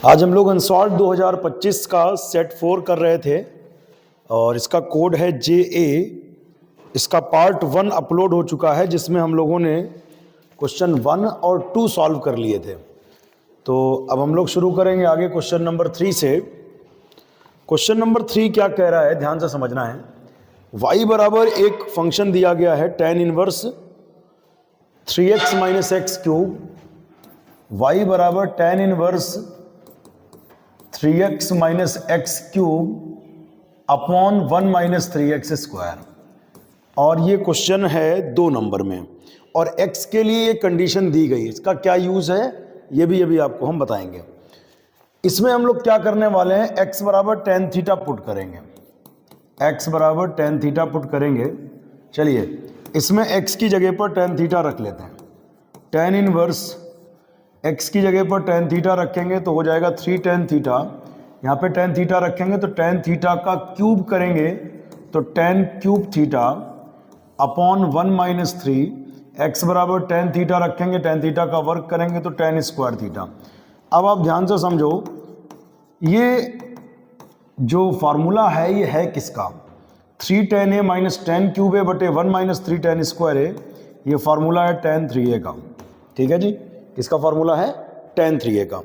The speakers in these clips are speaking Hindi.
आज हम लोग अनसॉल्व 2025 का सेट 4 कर रहे थे और इसका कोड है JA। इसका पार्ट 1 अपलोड हो चुका है जिसमें हम लोगों ने क्वेश्चन 1 और 2 सॉल्व कर लिए थे। तो अब हम लोग शुरू करेंगे आगे क्वेश्चन नंबर 3 से। क्वेश्चन नंबर 3 क्या कह रहा है, ध्यान से समझना है। y बराबर एक फंक्शन दिया गया है tan inverse 3x minus x cube, y बराबर tan inverse 3x minus x cube upon 1 minus 3x square. और ये क्वेश्चन है 2 नंबर में और x के लिए ये कंडीशन दी गई। इसका क्या यूज है ये भी अभी आपको हम बताएंगे। इसमें हम लोग क्या करने वाले हैं, x बराबर tan थीटा पुट करेंगे। x बराबर tan थीटा पुट करेंगे। चलिए इसमें x की जगह पर tan थीटा रख लेते हैं। tan इनवर्स x की जगह पर tan थीटा रखेंगे तो हो जाएगा 3 tan थीटा। यहाँ पे tan थीटा रखेंगे तो tan थीटा का क्यूब करेंगे तो tan cube theta upon 1 minus 3। x बराबर tan थीटा रखेंगे, tan थीटा का वर्क करेंगे तो tan स्क्वायर थीटा। अब आप ध्यान से समझो, ये जो फार्मूला है ये है किसका, 3 tan a minus tan cube a बटे 1 माइनस 3 tan स्क्वायर a। ये फार्मूला है tan 3a का। ठीक है जी, किसका फार्मूला है, tan 3a का।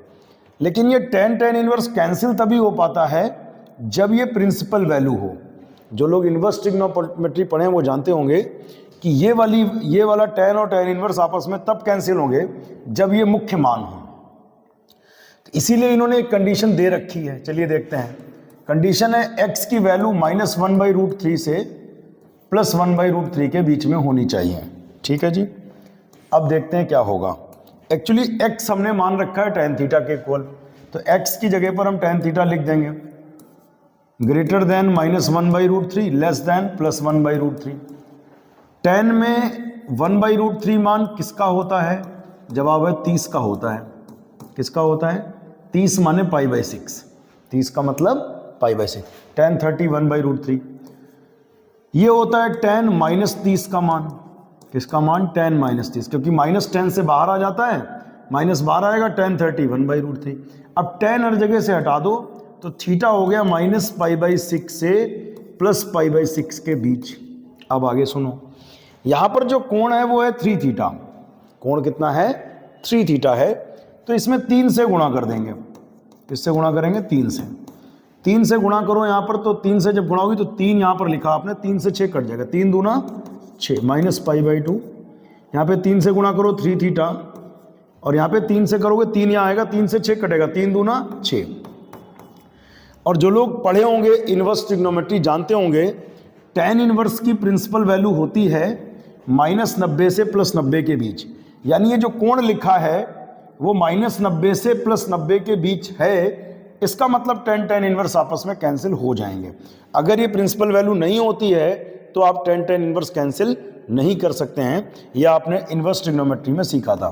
लेकिन ये tan इनवर्स कैंसिल तभी हो पाता है जब ये प्रिंसिपल वैल्यू हो। जो लोग इनवर्स ट्रिग्नोमेट्री पढ़े हैं वो जानते होंगे कि ये वाला tan और tan इनवर्स आपस में तब कैंसिल होंगे जब ये मुख्य मान हो। इसीलिए इन्होंने एक कंडीशन दे रखी है। चलिए देखते हैं। कंडीशन है x की वैल्यू -1/√3 से +1/√3 के बीच में होनी चाहिए। ठीक है जी, अब देखते हैं क्या होगा। एक्चुअली x हमने मान रखा है tan थीटा के इक्वल, तो x की जगह पर हम tan थीटा लिख देंगे greater than -1/√3 less than +1/√3। tan में 1/√3 मान किसका होता है, जवाब है 30 का होता है। किसका होता है, 30 माने π/6। 30 का मतलब π/6। tan 30 1/√3। ये होता है tan -30 का मान। किसका मान, tan -30, क्योंकि -10 से बाहर आ जाता है, -12 आएगा, tan 30 1/√3। अब tan हर जगह से हटा दो तो थीटा हो गया -π/6 से +π/6 के बीच। अब आगे सुनो, यहां पर जो कोण है वो है 3 थीटा। कोण कितना है, 3 थीटा है। तो इसमें 3 से गुणा कर देंगे। किससे गुणा करेंगे, 3 से। 3 से गुणा करो यहाँ पर, तो 3 से जब गुणा होगी तो 3 यहाँ पर लिखा आपने, 3 से 6 कट जाएगा, 3 दूना 6 -π/2। यहाँ पे 3 से गुणा करो 3 थीटा, और यहाँ पे 3 से करोगे 3 यहाँ आएगा, 3 से 6 कटेगा, 3 दूना 6। और जो लोग पढ़े होंगे इनवर्स ट्रिग्नोमेट्री जानते होंगे tan इनवर्स की प्रिंसिपल वैल्यू होती है -90 से +90 के बीच। यानी ये जो कोण लिखा है वो -90 से +90 के बीच है। इसका मतलब tan इनवर्स आपस में कैंसिल हो जाएंगे। अगर ये प्रिंसिपल वैल्यू नहीं होती है तो आप tan इनवर्स कैंसिल नहीं कर सकते हैं। यह आपने इनवर्स ट्रिग्नोमेट्री में सीखा था।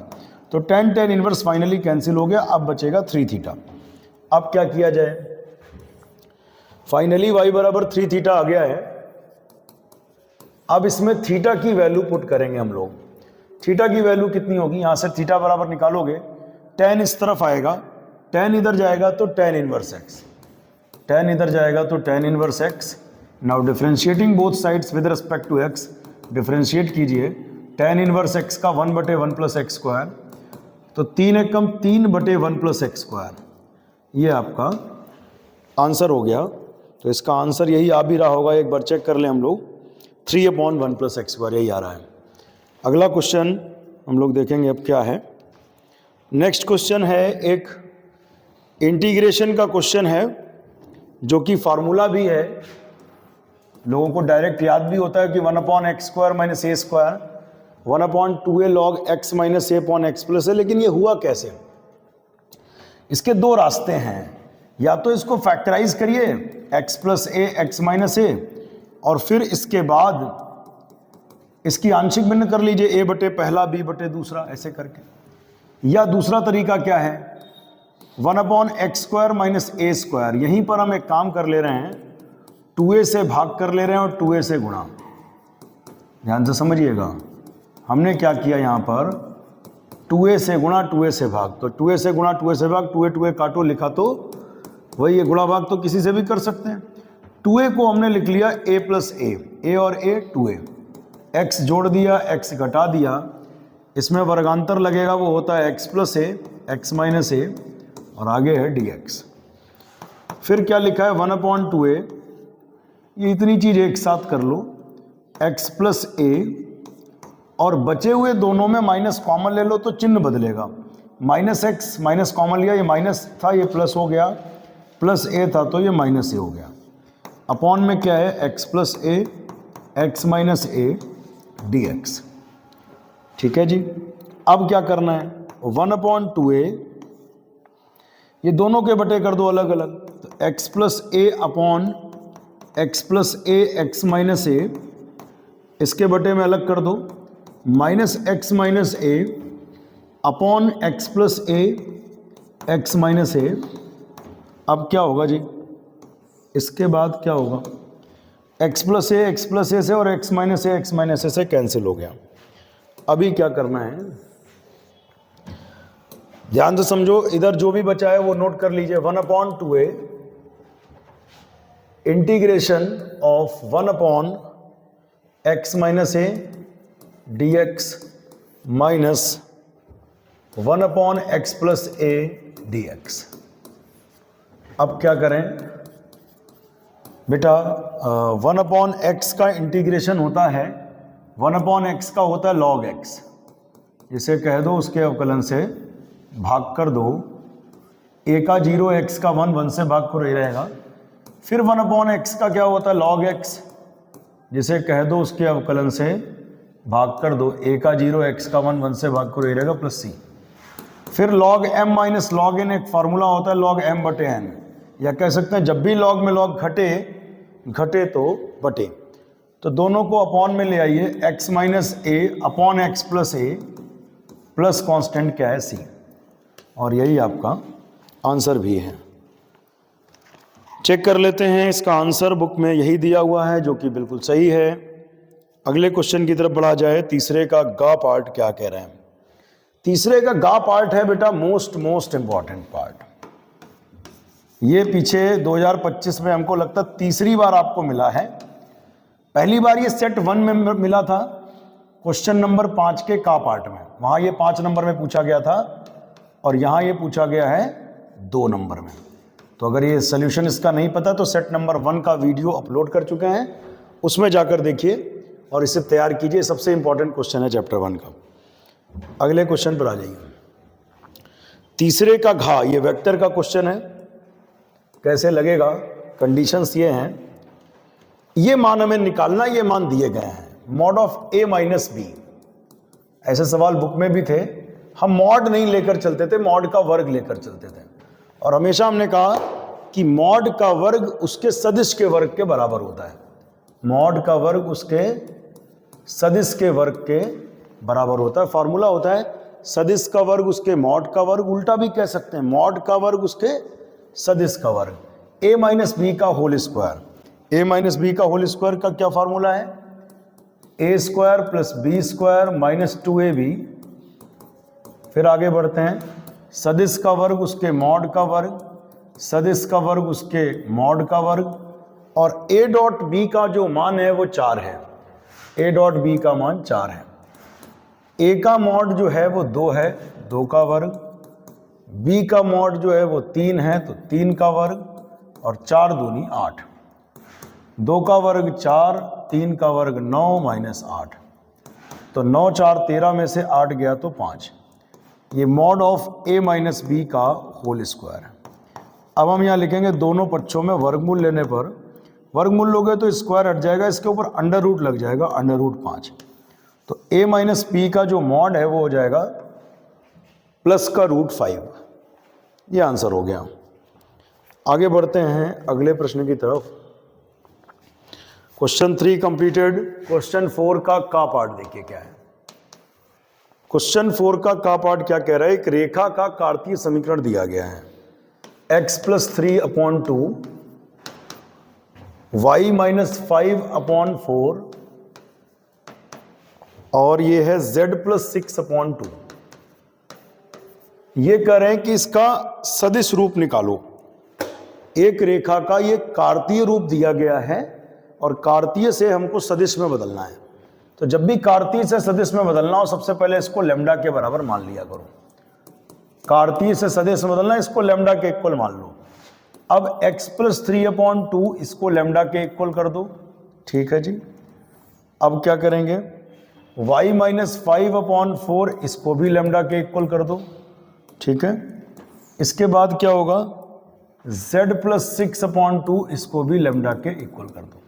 तो tan इनवर्स फाइनली कैंसिल हो गया। अब बचेगा 3 थीटा। अब क्या किया जाए, फाइनली y बराबर 3 थीटा आ गया है। अब इसमें थीटा की वैल्यू पुट करेंगे हम लोग। थीटा की वैल्यू कितनी होगी, यहां से थीटा बराबर निकालोगे, tan इस तरफ आएगा, tan इधर जाएगा तो tan इनवर्स x, tan इधर जाएगा तो tan inverse x। Now differentiating both sides with respect to x, differentiate कीजिए। tan इनवर्स x का 1/1 + x स्क्वायर, तो 3 एकम 3/1 + x स्क्वायर। ये आपका आंसर हो गया। तो इसका आंसर यही आ भी रहा होगा, एक बार चेक कर लें हम लोग, 3/1 + x स्क्वायर यही आ रहा है। अगला क्वेश्चन हम लोग देखेंगे अब क्या है। नेक्स्ट क्वेश्चन है एक इंटीग्रेशन का क्वेश्चन है, जो कि फार्मूला भी है, लोगों को डायरेक्ट याद भी होता है कि 1/x² - a² 1/2a log x - a/x+ है। लेकिन ये हुआ कैसे, इसके 2 रास्ते हैं। या तो इसको फैक्टराइज करिए x + a x - a, और फिर इसके बाद इसकी आंशिक भिन्न कर लीजिए, a बटे पहला b बटे दूसरा, ऐसे करके। या दूसरा तरीका क्या है, 1/x² - a²। यहीं पर हम एक काम कर ले रहे हैं, 2a से भाग कर ले रहे हैं और 2a से गुणा। ध्यान से समझिएगा, हमने क्या किया, यहाँ पर 2a से गुणा 2a से भाग, तो 2a से गुणा 2a से भाग, 2a काटो, लिखा तो वही है, गुणा भाग तो किसी से भी कर सकते हैं। 2a को हमने लिख लिया a प्लस a और a 2a, x जोड़ दिया, x घटा दिया, इसमें वर्गांतर लगेगा, वो होता है x plus a, x minus a, और आगे है dx। फिर क्या लिखा है 1/2a, ये इतनी चीज एक साथ कर लो, x प्लस a, और बचे हुए दोनों में माइनस कॉमन ले लो तो चिन्ह बदलेगा, माइनस एक्स माइनस कॉमन लिया, ये माइनस था ये प्लस हो गया, प्लस a था तो ये माइनस a हो गया, अपॉन में क्या है x plus a, x minus a dx। ठीक है जी। अब क्या करना है, 1/2a, ये दोनों के बटे कर दो अलग अलग, तो x plus a upon x plus a x minus a, इसके बटे में अलग कर दो, minus x minus a upon x plus a x minus a। अब क्या होगा जी, इसके बाद क्या होगा, x प्लस a से और x माइनस a से कैंसिल हो गया। अभी क्या करना है, ध्यान से समझो, इधर जो भी बचा है वो नोट कर लीजिए, 1/2a integration of 1/x minus a dx minus 1/x plus a dx। अब क्या करें बेटा, 1/x का इंटीग्रेशन होता है, 1/x का होता है log x, इसे कह दो, उसके अवकलन से भाग कर दो, a का 0, x का 1, 1 से भाग कर रहेगा। फिर 1/x का क्या होता है log x, जिसे कह दो उसके अवकलन से भाग कर दो, a का 0, x का 1, 1 से भाग कर रहेगा प्लस c। फिर log m minus log n, एक फार्मूला होता है log m बटे n, या कह सकते हैं जब भी log में log घटे तो बटे, तो दोनों को अपॉन में ले आइए, x minus a upon x plus a plus constant क्या है c, और यही आपका आंसर भी है। चेक कर लेते हैं, इसका आंसर बुक में यही दिया हुआ है जो कि बिल्कुल सही है। अगले क्वेश्चन की तरफ बढ़ा जाए, तीसरे का गा पार्ट क्या कह रहे हैं। तीसरे का गा पार्ट है बेटा मोस्ट इंपॉर्टेंट पार्ट। ये पीछे 2025 में हमको लगता तीसरी बार आपको मिला है। पहली बार ये सेट 1 में मिला था, क्वेश्चन नंबर 5 के का पार्ट में, वहां ये 5 नंबर में पूछा गया था, और यहां ये पूछा गया है 2 नंबर में। तो अगर ये सोल्यूशन इसका नहीं पता तो सेट नंबर 1 का वीडियो अपलोड कर चुके हैं, उसमें जाकर देखिए और इसे तैयार कीजिए। सबसे इंपॉर्टेंट क्वेश्चन है चैप्टर 1 का। अगले क्वेश्चन पर आ जाइए। तीसरे का घा, ये वेक्टर का क्वेश्चन है, कैसे लगेगा, कंडीशंस ये हैं, ये मान हमें निकालना, ये मान दिए गए हैं, mod of a minus b. ऐसे सवाल बुक में भी थे, हम मॉड नहीं लेकर चलते थे, मॉड का वर्ग लेकर चलते थे, और हमेशा हमने कहा कि मॉड का वर्ग उसके सदिश के वर्ग के बराबर होता है, मॉड का वर्ग उसके सदिश के वर्ग के बराबर होता है। फॉर्मूला होता है सदिश का वर्ग उसके मॉड का वर्ग, उल्टा भी कह सकते हैं मॉड का वर्ग उसके सदिश का वर्ग, a माइनस बी का whole square. a minus b का होल स्क्वायर का क्या फॉर्मूला है, a square plus b square minus 2ab। फिर आगे बढ़ते हैं, सदिश का वर्ग उसके मॉड का वर्ग, सदिश का वर्ग उसके मॉड का वर्ग, और a डॉट बी का जो मान है वो 4 है, a डॉट बी का मान 4 है। a का मॉड जो है वो 2 है, 2 का वर्ग, b का मॉड जो है वो 3 है तो 3 का वर्ग, और 4 दूनी 8, 2 का वर्ग 4, 3 का वर्ग 9 माइनस 8, तो 9 4 13 में से 8 गया तो 5। ये mod of a minus b का होल स्क्वायर है। अब हम यहाँ लिखेंगे दोनों पक्षों में वर्गमूल लेने पर, वर्गमूल लोगे तो स्क्वायर हट जाएगा, इसके ऊपर अंडर रूट लग जाएगा, अंडर रूट 5, तो a माइनस बी का जो मॉड है वो हो जाएगा प्लस का रूट 5। ये आंसर हो गया। आगे बढ़ते हैं अगले प्रश्न की तरफ। Question 3 completed. क्वेश्चन 4 का पार्ट देखिए क्या है। क्वेश्चन 4 का पार्ट क्या कह रहा है, एक रेखा का कार्तीय समीकरण दिया गया है, x प्लस 3/2 y माइनस 5/4 और ये है z प्लस 6/2। ये कह रहे हैं कि इसका सदिश रूप निकालो। एक रेखा का ये कार्तीय रूप दिया गया है और कार्तीय से हमको सदिश में बदलना है। तो जब भी कार्तीय से सदिश में बदलना हो, सबसे पहले इसको लैम्डा के बराबर मान लिया करो। कार्तीय से सदिश में बदलना, इसको लैम्डा के इक्वल मान लो। अब x + 3/2 इसको लैम्डा के इक्वल कर दो। ठीक है जी। अब क्या करेंगे, y - 5/4 इसको भी लैम्डा के इक्वल कर दो। ठीक है। इसके बाद क्या होगा, z + 6/2 इसको भी लैम्डा के इक्वल कर दो।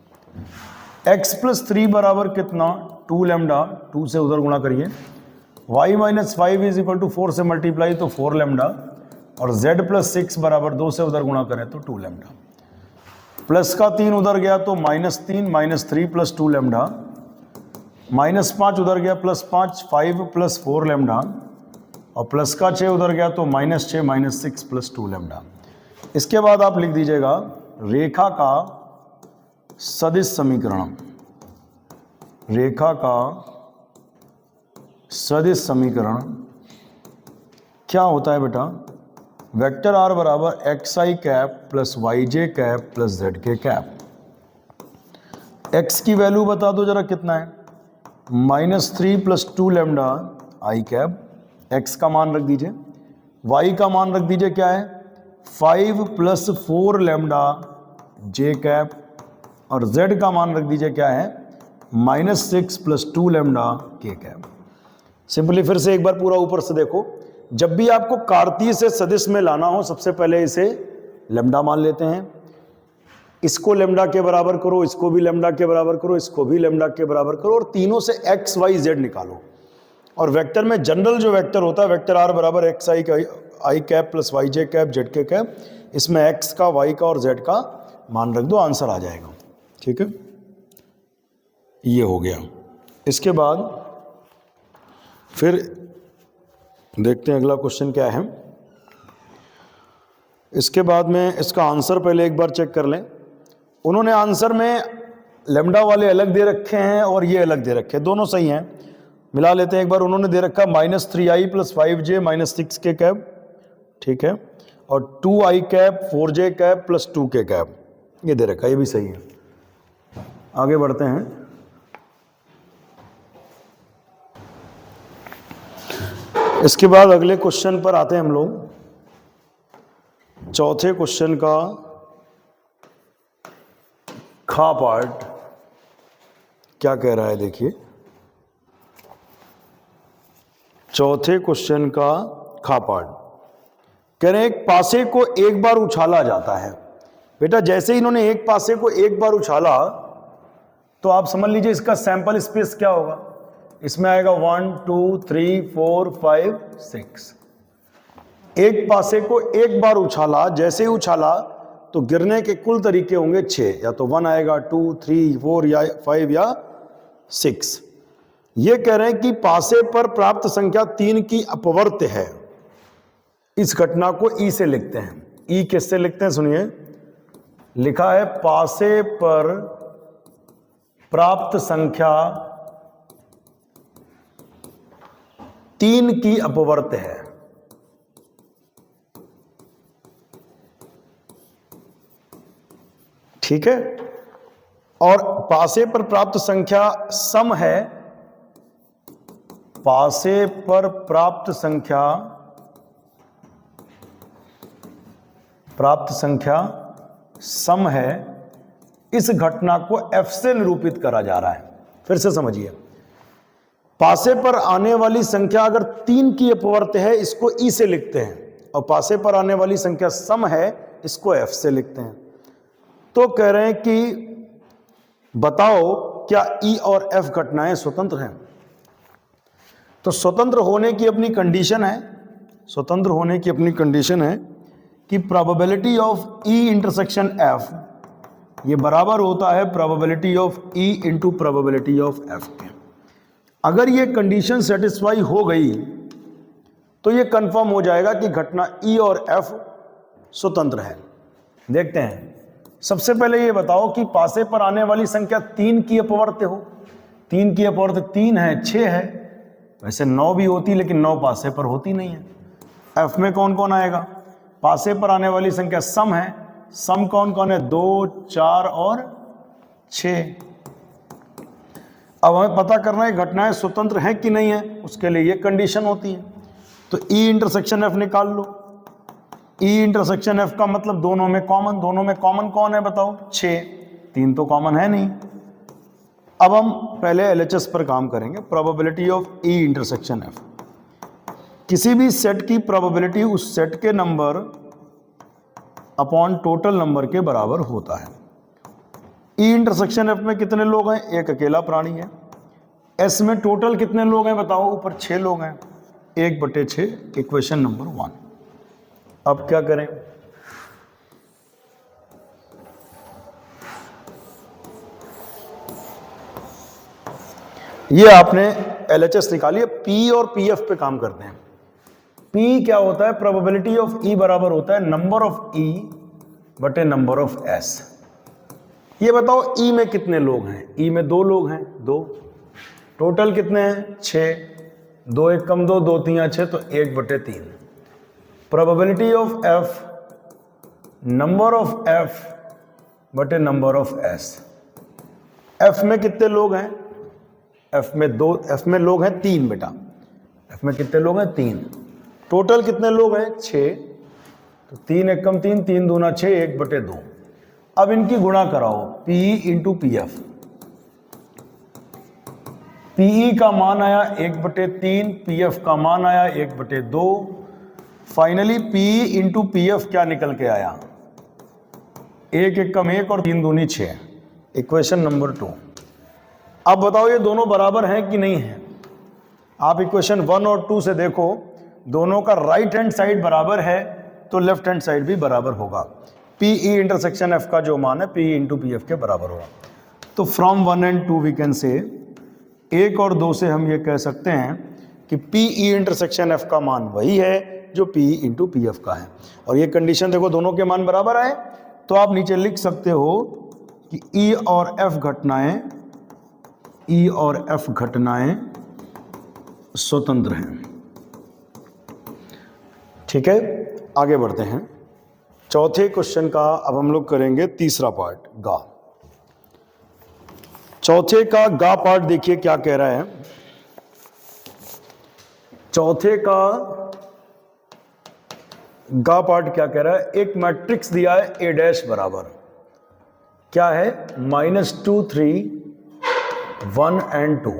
x + 3 बराबर कितना, 2 लैम्डा, 2 से उधर गुणा करिए। y - 5 = 4 से मल्टीप्लाई तो 4 लैम्डा, और z + 6 बराबर 2 से उधर गुणा करें तो 2 लैम्डा। प्लस का 3 उधर गया तो -3 -3 + 2 लैम्डा, -5 उधर गया +5 5 + 4 लैम्डा, और प्लस का 6 उधर गया तो -6 -6 + 2 लैम्डा। इसके बाद आप लिख दीजिएगा रेखा का सदिश समीकरण। रेखा का सदिश समीकरण क्या होता है बेटा, वेक्टर r बराबर xi cap + yj cap + zk cap. x की वैल्यू बता दो जरा कितना है, -3 + 2 लैम्डा i कैप, x का मान रख दीजिए। y का मान रख दीजिए क्या है, 5 + 4 लैम्डा j कैप, और z का मान रख दीजिए क्या है, -6 + 2 लैम्डा k कैप। सिंपली फिर से एक बार पूरा ऊपर से देखो, जब भी आपको कार्तीय से सदिश में लाना हो, सबसे पहले इसे लैम्डा मान लेते हैं, इसको लैम्डा के बराबर करो, इसको भी लैम्डा के बराबर करो, इसको भी लैम्डा के बराबर करो, और तीनों से x y z निकालो। और वेक्टर में जनरल जो वेक्टर होता है, वेक्टर r बराबर xi i cap + yj cap zk cap, इसमें x का, y का और z का मान रख दो, आंसर आ जाएगा। ठीक है, ये हो गया। इसके बाद फिर देखते हैं अगला क्वेश्चन क्या है। इसके बाद में इसका आंसर पहले एक बार चेक कर लें। उन्होंने आंसर में लैम्डा वाले अलग दे रखे हैं और ये अलग दे रखे हैं, दोनों सही हैं, मिला लेते हैं एक बार। उन्होंने दे रखा -3i + 5j - 6k कैप, ठीक है, और 2i cap 4j cap + 2k cap, ये दे रखा है, ये भी सही है। आगे बढ़ते हैं। इसके बाद अगले क्वेश्चन पर आते हैं हम लोग। चौथे क्वेश्चन का खा पार्ट क्या कह रहा है, देखिए। चौथे क्वेश्चन का खा पार्ट कह रहे हैं एक पासे को एक बार उछाला जाता है। बेटा जैसे ही इन्होंने एक पासे को एक बार उछाला तो आप समझ लीजिए इसका सैंपल स्पेस क्या होगा, इसमें आएगा 1 2 3 4 5 6। एक पासे को एक बार उछाला, जैसे ही उछाला तो गिरने के कुल तरीके होंगे 6, या तो 1 आएगा, 2 3 4 या 5 या 6। ये कह रहे हैं कि पासे पर प्राप्त संख्या 3 की अपवर्त्य है। इस घटना को ई से लिखते हैं। ई किससे लिखते हैं, सुनिए, लिखा है पासे पर प्राप्त संख्या 3 की अपवर्त्य है। ठीक है, और पासे पर प्राप्त संख्या सम है। पासे पर प्राप्त संख्या सम है। इस घटना को f से निरूपित करा जा रहा है। फिर से समझिए, पासे पर आने वाली संख्या अगर 3 की अपवर्त्य है, इसको ई से लिखते हैं, और पासे पर आने वाली संख्या सम है, इसको f से लिखते हैं। तो कह रहे हैं कि बताओ क्या ई और f घटनाएं स्वतंत्र हैं। तो स्वतंत्र होने की अपनी कंडीशन है, स्वतंत्र होने की अपनी कंडीशन है कि probability of E intersection f ये बराबर होता है probability of E into probability of f के। अगर ये कंडीशन सेटिस्फाई हो गई तो ये कंफर्म हो जाएगा कि घटना ई और f स्वतंत्र है। देखते हैं, सबसे पहले ये बताओ कि पासे पर आने वाली संख्या 3 की अपवर्त्य हो। 3 की अपवर्त्य 3 है, 6 है, वैसे 9 भी होती लेकिन 9 पासे पर होती नहीं है। एफ में कौन कौन आएगा, पासे पर आने वाली संख्या सम है, सम कौन कौन है, 2, 4 और 6। अब हमें पता करना है घटनाएं स्वतंत्र हैं कि नहीं है, उसके लिए ये कंडीशन होती है। तो ई इंटरसेक्शन एफ निकाल लो। ई इंटरसेक्शन एफ का मतलब दोनों में कॉमन कौन है बताओ, 6, 3 तो कॉमन है नहीं। अब हम पहले एलएचएस पर काम करेंगे, probability of E intersection F. किसी भी सेट की प्रोबेबिलिटी उस सेट के नंबर अपॉन टोटल नंबर के बराबर होता है। ई इंटरसेक्शन एफ में कितने लोग हैं, एक अकेला प्राणी है। एस में टोटल कितने लोग हैं बताओ, ऊपर 6 लोग हैं, 1/6, इक्वेशन नंबर 1। अब क्या करें, ये आपने एलएचएस निकाली है। पी और पीएफ पे काम करते हैं। पी क्या होता है, प्रोबेबिलिटी ऑफ ई बराबर होता है नंबर ऑफ ई बटे नंबर ऑफ एस। ये बताओ ई में कितने लोग हैं, ई में 2 लोग हैं, 2, टोटल कितने हैं 6, 2 1 कम 2, 2 3 6, तो 1/3। Probability of F number of F बटे नंबर ऑफ एस। एफ में कितने लोग हैं, एफ में लोग हैं 3 बेटा, एफ में कितने लोग हैं 3, टोटल कितने लोग हैं 6, तो 3 1 कम 3, 3 दूना 6, 1/2। अब इनकी गुणा कराओ, पीई इंटू पीएफ। पीई का मान आया 1/3, पीएफ का मान आया 1/2। फाइनली पीई इंटू पीएफ क्या निकल के आया, 1 1 कम 1 और 3 दूनी 6, इक्वेशन नंबर 2। अब बताओ ये दोनों बराबर हैं कि नहीं है। आप इक्वेशन 1 और 2 से देखो, दोनों का राइट हैंड साइड बराबर है तो लेफ्ट हैंड साइड भी बराबर होगा। पीई इंटरसेक्शन एफ का जो मान है पीई इंटू पीएफ के बराबर होगा। तो from 1 and 2 we can say, 1 और 2 से हम ये कह सकते हैं कि पीई इंटरसेक्शन एफ का मान वही है जो पीई इंटू पीएफ का है। और ये कंडीशन देखो, दोनों के मान बराबर आए, तो आप नीचे लिख सकते हो कि ई और एफ घटनाएं स्वतंत्र हैं। ठीक है, आगे बढ़ते हैं। चौथे क्वेश्चन का अब हम लोग करेंगे तीसरा पार्ट, गा। चौथे का गा पार्ट देखिए क्या कह रहा है। चौथे का गा पार्ट क्या कह रहा है, एक मैट्रिक्स दिया है ए डैश बराबर क्या है, -2 3 1 and 2।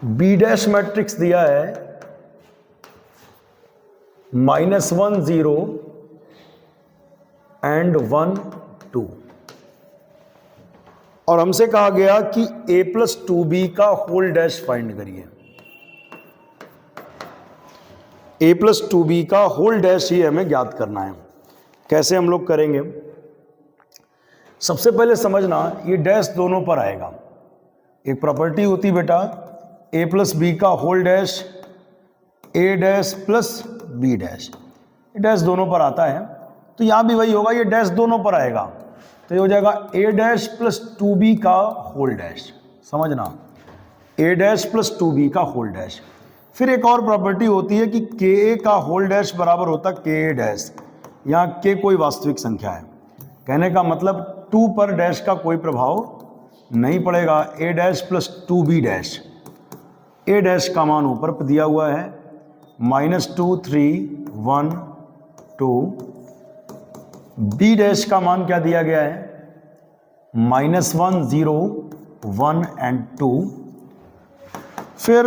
बी डैश मैट्रिक्स दिया है -1 0 and 1 2। और हमसे कहा गया कि a+2b का होल डैश फाइंड करिए। a+2b का होल डैश ही हमें ज्ञात करना है। कैसे हम लोग करेंगे, सबसे पहले समझना ये डैश दोनों पर आएगा। एक प्रॉपर्टी होती बेटा a+b का whole dash a dash plus b dash, dash दोनों पर आता है, तो यहां भी वही होगा, ये डैश दोनों पर आएगा, तो ये हो जाएगा a डैश प्लस 2b का होल डैश। समझना, a डैश प्लस 2b का होल डैश। फिर एक और प्रॉपर्टी होती है कि ka का होल डैश बराबर होता ka डैश। यहाँ k कोई वास्तविक संख्या है, कहने का मतलब 2 पर डैश का कोई प्रभाव नहीं पड़ेगा। a dash plus 2b dash, a dash का मान ऊपर दिया हुआ है -2 3 1 2। b डैश का मान क्या दिया गया है, -1 0 1 and 2। फिर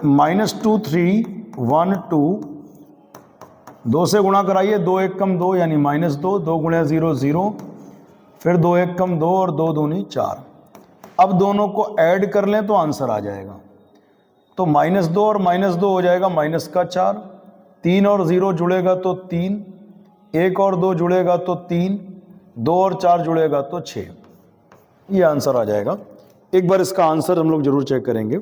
-2 3 1 2, 2 से गुणा कराइए, 2 1 कम 2 यानी -2, 2 गुणा 0 0, फिर 2 1 कम 2 और 2 दूनी 4। अब दोनों को ऐड कर लें तो आंसर आ जाएगा, तो -2 और -2 हो जाएगा -4, 3 और 0 जुड़ेगा तो 3, 1 और 2 जुड़ेगा तो 3, 2 और 4 जुड़ेगा तो 6। ये आंसर आ जाएगा। एक बार इसका आंसर हम लोग जरूर चेक करेंगे।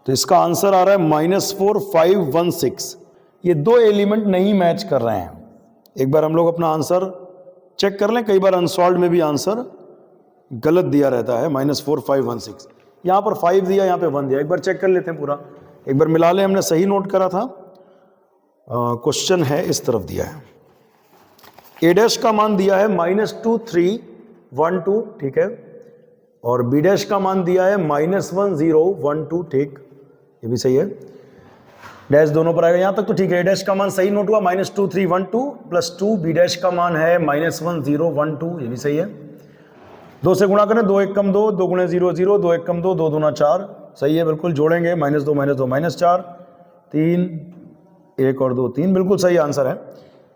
तो इसका आंसर आ रहा है -4 5 1 6। ये 2 एलिमेंट नहीं मैच कर रहे हैं। एक बार हम लोग अपना आंसर चेक कर लें, कई बार अनसॉल्व में भी आंसर गलत दिया रहता है। -4 5 1 6, यहाँ पर 5 दिया, यहाँ पे 1 दिया। एक बार चेक कर लेते हैं पूरा। एक बार मिला लें, हमने सही नोट करा था। क्वेश्चन है इस तरफ दिया है, ए डैश का मान दिया है -2 3 1 2, ठीक है, और बी डैश का मान दिया है -1 0 1 2, ठीक, ये भी सही है। डैश दोनों पर आएगा, यहां तक तो ठीक है। ए डैश का मान सही नोट हुआ, -2 3 1 2 +2, बी डैश का मान है -1 0 1 2, ये भी सही है। 2 से गुणा करें, 2 1 कम 2, 2 गुणे 0 0, 2 1 कम 2, 2 दूना 4, सही है बिल्कुल। जोड़ेंगे -2 -2 -4, 3 1 और 2 3, बिल्कुल सही आंसर है।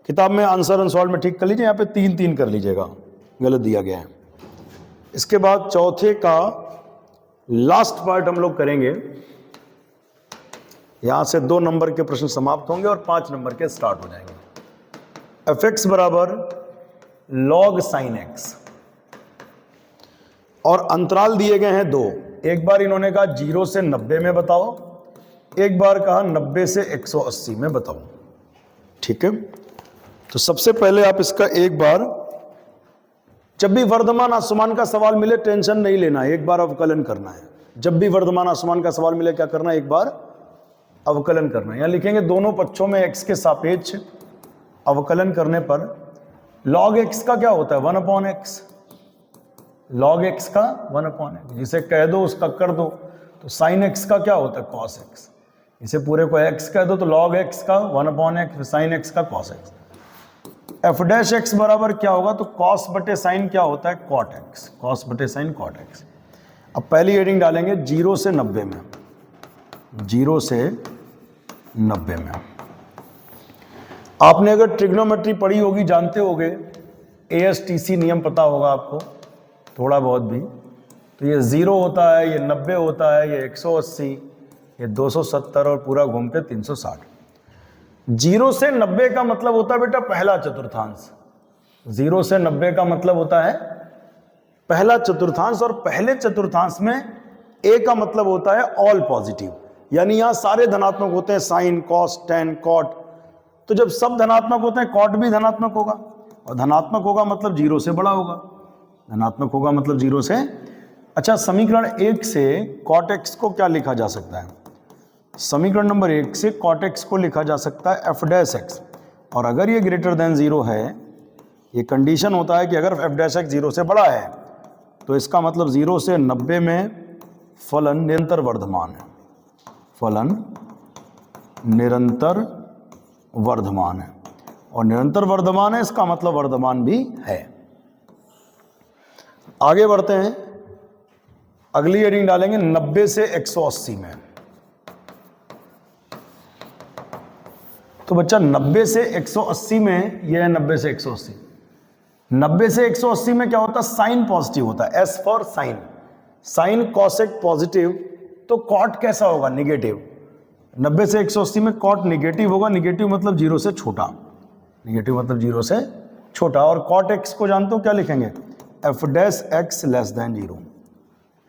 किताब में आंसर अनसॉल्व में ठीक कर लीजिए, यहाँ पे 3 3 कर लीजिएगा, गलत दिया गया है। इसके बाद चौथे का लास्ट पार्ट हम लोग करेंगे। यहां से 2 नंबर के प्रश्न समाप्त होंगे और 5 नंबर के स्टार्ट हो जाएंगे। fx बराबर log sin x, और अंतराल दिए गए हैं 2। एक बार इन्होंने कहा 0 से 90 में बताओ, एक बार कहा 90 से 180 में बताओ, ठीक है। तो सबसे पहले आप इसका एक बार, जब भी वर्धमान असमान का सवाल मिले टेंशन नहीं लेना है, एक बार अवकलन करना है। जब भी वर्धमान असमान का सवाल मिले क्या करना है, एक बार अवकलन करना है। यहां लिखेंगे दोनों पक्षों में x के सापेक्ष अवकलन करने पर log x का क्या होता है, 1/x, log x का 1/x, जिसे कह दो उसका कर दो। तो sin x का क्या होता है, cos x, इसे पूरे को x कह दो तो log x का 1/x, sin x का cos x। f dash x बराबर क्या होगा, तो cos बटे sin क्या होता है, cot x, cos बटे sin cot x। अब पहली हेडिंग डालेंगे 0 से 90 में, 0 से 90 में। आपने अगर ट्रिग्नोमेट्री पढ़ी होगी, जानते होगे, ASTC नियम पता होगा आपको थोड़ा बहुत भी, तो ये 0 होता है, ये 90 होता है, ये 180, ये 270 और पूरा घूम के 360। 0 से 90 का मतलब होता है बेटा पहला चतुर्थांश। 0 से 90 का मतलब होता है पहला चतुर्थांश, और पहले चतुर्थांश में a का मतलब होता है ऑल पॉजिटिव, यानी यहां सारे धनात्मक होते हैं, साइन कॉस टेन कॉट। तो जब सब धनात्मक होते हैं, कॉट भी धनात्मक होगा, और धनात्मक होगा मतलब 0 से बड़ा होगा, धनात्मक होगा मतलब 0 से। अच्छा, समीकरण 1 से कॉट एक्स को क्या लिखा जा सकता है, समीकरण नंबर 1 से कॉट एक्स को लिखा जा सकता है एफ डैश एक्स, और अगर ये ग्रेटर देन 0 है, ये कंडीशन होता है कि अगर एफ डैश एक्स 0 से बड़ा है, तो इसका मतलब 0 से 90 में फलन निरंतर वर्धमान है, फलन निरंतर वर्धमान है, और निरंतर वर्धमान है इसका मतलब वर्धमान भी है। आगे बढ़ते हैं, अगली हेडिंग डालेंगे 90 से 180 में। तो बच्चा 90 से 180 में, यह है 90 से 180। 90 से 180 में क्या होता है, साइन पॉजिटिव होता है, S for sine, sine cosec positive, तो कॉट कैसा होगा, निगेटिव। 90 से 180 में कॉट निगेटिव होगा, निगेटिव मतलब 0 से छोटा, निगेटिव मतलब 0 से छोटा। और कॉट एक्स को जानते हो क्या लिखेंगे, f dash x less than 0।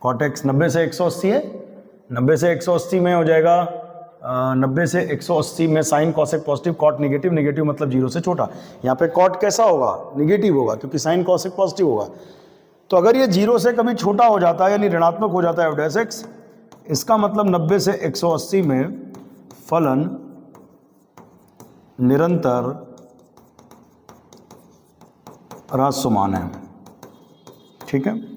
Cot x 90 से 180 है, 90 से 180 में हो जाएगा 90 से 180 में sine cosec positive, cot negative, negative मतलब 0 से छोटा। यहाँ पे कॉट कैसा होगा, निगेटिव होगा, क्योंकि साइन कॉसेक पॉजिटिव होगा। तो अगर ये 0 से कभी छोटा हो जाता है, यानी ऋणात्मक हो जाता है एफ डैश एक्स, इसका मतलब 90 से 180 में फलन निरंतर ह्रासमान है, ठीक है।